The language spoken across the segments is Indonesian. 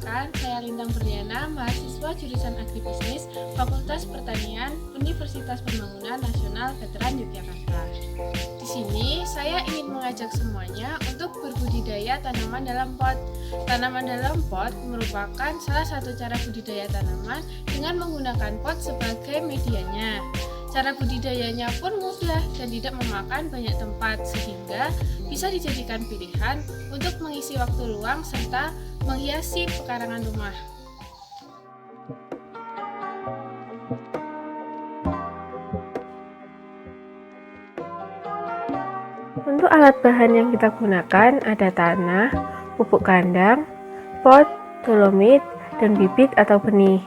Perkenalkan, saya Lintang Berliana, mahasiswa jurusan Agribisnis, Fakultas Pertanian, Universitas Pembangunan Nasional Veteran Yogyakarta. Di sini, saya ingin mengajak semuanya untuk berbudidaya tanaman dalam pot. Tanaman dalam pot merupakan salah satu cara budidaya tanaman dengan menggunakan pot sebagai medianya. Cara budidayanya pun mudah dan tidak memakan banyak tempat, sehingga bisa dijadikan pilihan untuk mengisi waktu luang serta menghiasi pekarangan rumah. Untuk alat bahan yang kita gunakan ada tanah, pupuk kandang, pot, dolomit, dan bibit atau benih.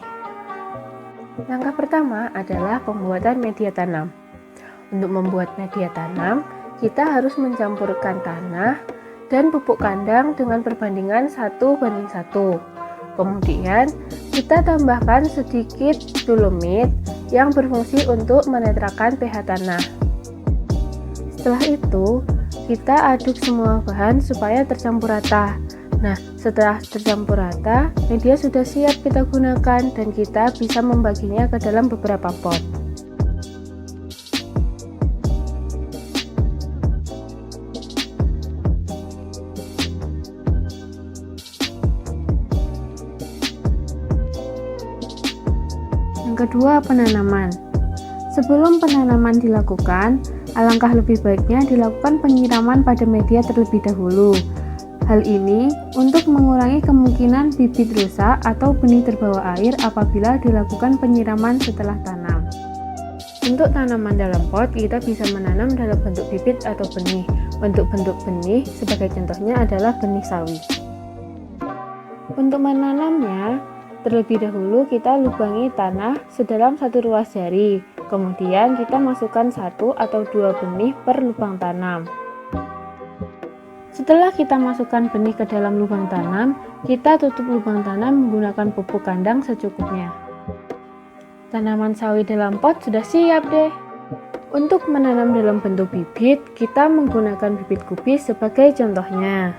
Langkah pertama adalah pembuatan media tanam. Untuk membuat media tanam, kita harus mencampurkan tanah dan pupuk kandang dengan perbandingan 1:1. Kemudian, kita tambahkan sedikit dolomit yang berfungsi untuk menetralkan pH tanah. Setelah itu, kita aduk semua bahan supaya tercampur rata. Nah, setelah tercampur rata, media sudah siap kita gunakan dan kita bisa membaginya ke dalam beberapa pot. Yang kedua, penanaman. Sebelum penanaman dilakukan, alangkah lebih baiknya dilakukan penyiraman pada media terlebih dahulu. Hal ini untuk mengurangi kemungkinan bibit rusak atau benih terbawa air apabila dilakukan penyiraman setelah tanam. Untuk tanaman dalam pot, kita bisa menanam dalam bentuk bibit atau benih. Bentuk-bentuk benih sebagai contohnya adalah benih sawi. Untuk menanamnya, terlebih dahulu kita lubangi tanah sedalam 1 ruas jari. Kemudian kita masukkan 1 atau 2 benih per lubang tanam. Setelah kita masukkan benih ke dalam lubang tanam, kita tutup lubang tanam menggunakan pupuk kandang secukupnya. Tanaman sawi dalam pot sudah siap deh. Untuk menanam dalam bentuk bibit, kita menggunakan bibit kubis sebagai contohnya.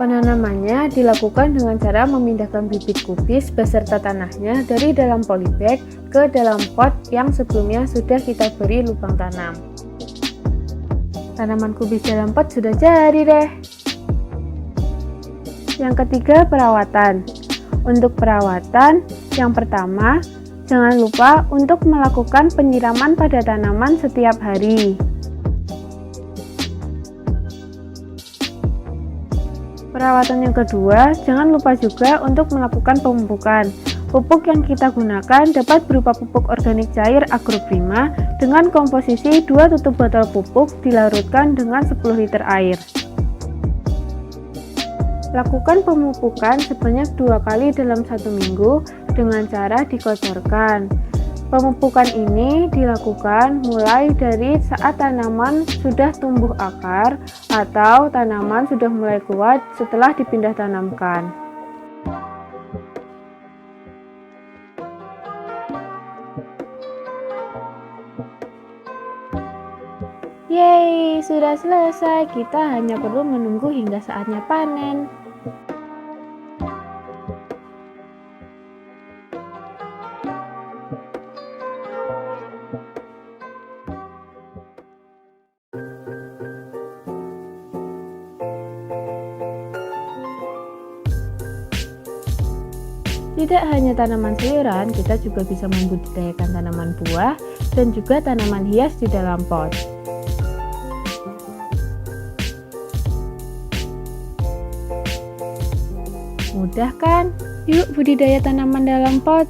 Penanamannya dilakukan dengan cara memindahkan bibit kubis beserta tanahnya dari dalam polybag ke dalam pot yang sebelumnya sudah kita beri lubang tanam. Tanaman kubis dalam pot sudah jadi deh. Yang ketiga, perawatan. Untuk perawatan, yang pertama, jangan lupa untuk melakukan penyiraman pada tanaman setiap hari. Perawatan yang kedua, jangan lupa juga untuk melakukan pemupukan. Pupuk yang kita gunakan dapat berupa pupuk organik cair Agroprima dengan komposisi 2 tutup botol pupuk dilarutkan dengan 10 liter air. Lakukan pemupukan sebanyak 2 kali dalam 1 minggu dengan cara dikocorkan. Pemupukan ini dilakukan mulai dari saat tanaman sudah tumbuh akar atau tanaman sudah mulai kuat setelah dipindah tanamkan. Yeay, sudah selesai. Kita hanya perlu menunggu hingga saatnya panen. Tidak hanya tanaman sayuran, kita juga bisa membudidayakan tanaman buah dan juga tanaman hias di dalam pot. Mudah kan? Yuk budidaya tanaman dalam pot.